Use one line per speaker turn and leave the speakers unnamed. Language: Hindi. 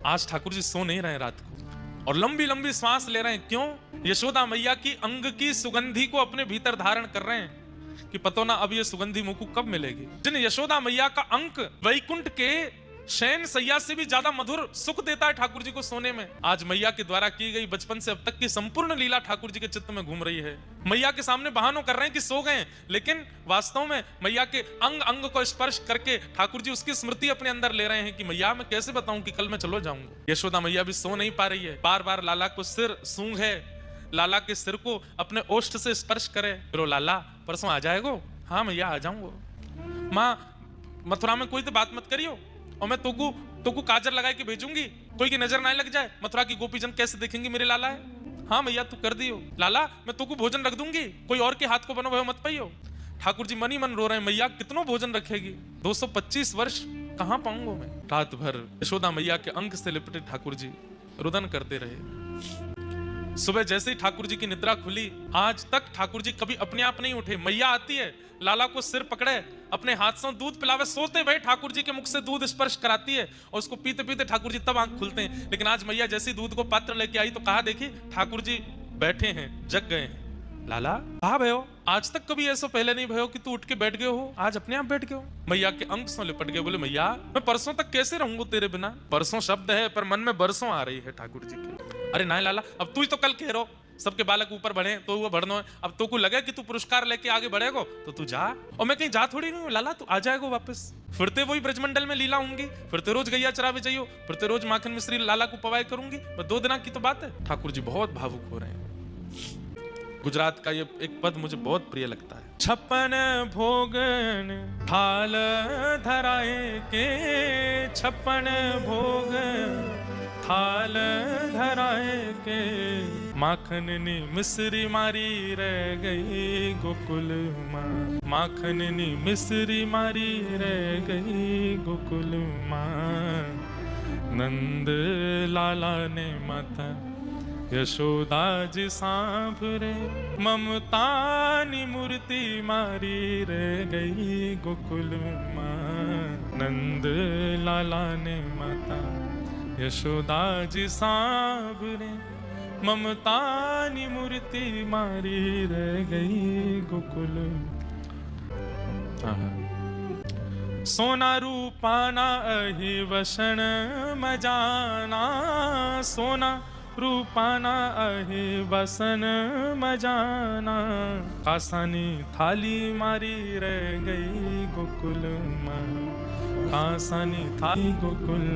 आज ठाकुर जी सो नहीं रहे रात को और लंबी लंबी सांस ले रहे हैं। क्यों? यशोदा मैया की अंग की सुगंधी को अपने भीतर धारण कर रहे हैं कि पतो ना अब ये सुगंधी मुझको कब मिलेगी। जिन यशोदा मैया का अंक वैकुंठ के शयन सैया से भी ज्यादा मधुर सुख देता है ठाकुर जी को सोने में। आज मैया के द्वारा की गई बचपन से अब तक की संपूर्ण लीला ठाकुर जी के चित्त में घूम रही है। मैया के सामने बहानों कर रहे हैं कि सो गए, लेकिन वास्तव में मैया के अंग अंग को स्पर्श करके ठाकुर जी उसकी स्मृति अपने अंदर ले रहे हैं कि मैया मैं कैसे बताऊं कि कल मैं चलो जाऊंगा। यशोदा मैया भी सो नहीं पा रही है, बार बार लाला को सिर सूंघ है, लाला के सिर को अपने ओष्ठ से स्पर्श करे। फिर लाला परसों आ जाएगो? हाँ मैया आ जाऊंगा। माँ मथुरा में कोई तो बात मत करियो और मैं तोकू काजर लगा के भेजूंगी, कोई की नजर ना लग जाए। मथुरा की गोपीजन कैसे देखेंगे मेरे लाला है। हाँ मैया तू कर दियो। लाला मैं तोकू भोजन रख दूंगी, कोई और के हाथ को बनो भय मत पाइयो। ठाकुर जी मन ही मन रो रहे हैं, मैया कितनों भोजन रखेगी, 225 वर्ष कहाँ पाऊंगा मैं। रात भर यशोदा मैया के अंक से लिपटे ठाकुर जी रुदन करते रहे। सुबह जैसे ही ठाकुर जी की निद्रा खुली, आज तक ठाकुर जी कभी अपने आप नहीं उठे। मैया आती है, लाला को सिर पकड़े, अपने हाथ से दूध पिलावे, सोते भाई ठाकुर जी के मुख से दूध स्पर्श कराती है और उसको पीते पीते ठाकुर जी तब आंख खुलते हैं। लेकिन आज मैया जैसी दूध को पात्र लेके आई तो कहा देखी ठाकुर जी बैठे हैं, जग गए हैं। लाला कहा भयो? आज तक कभी ऐसा पहले नहीं भयो कि तू उठ के बैठ गए हो, आज अपने आप बैठ गए हो। मैया के अंक से लिपट गए, बोले मैया मैं परसों तक कैसे रहूंगा तेरे बिना। परसों शब्द है पर मन में बरसों आ रही है ठाकुर जी की। अरे ना लाला अब तू ही तो कल कह रहो सबके बालक ऊपर बढ़े तो वो बढ़नो है, अब तो को लगे कि तू पुरस्कार लेके आगे बढ़ेगो तो तू जा। और मैं कहीं जा थोड़ी नहीं हूँ लाला, तू आ जाएगा वापस। फिरते वही ब्रजमंडल में लीला होंगी, फिरते रोज गैया चरावे जाइयो, फिरते रोज माखन मिश्री लाला को पवाई करूंगी। बस 2 दिन की तो बात है। ठाकुर जी बहुत भावुक हो रहे हैं। गुजरात का ये एक पद मुझे बहुत प्रिय लगता है। 56 भोगन थाल धराए के, 56 भोग थाल धराए के, माखन नी मिश्री मारी रह गई गोकुल माँ। माखन नी मिश्री मारी रह गई गोकुल माँ। नंद लाला ने माता यशोदा जी सांभरे, ममता नी मूर्ति मारी रह गई गोकुल माँ। नंद लाला ने माता यशोदा जी सांभरे, ममता नी मूर्ति मारी रह गई गोकुल। सोना रूपाना अहि वसन मजाना, सोना रूपाना अहि वसन मजाना। कासानी थाली मारी रह गई गोकुल माँ, कासानी थाली गोकुल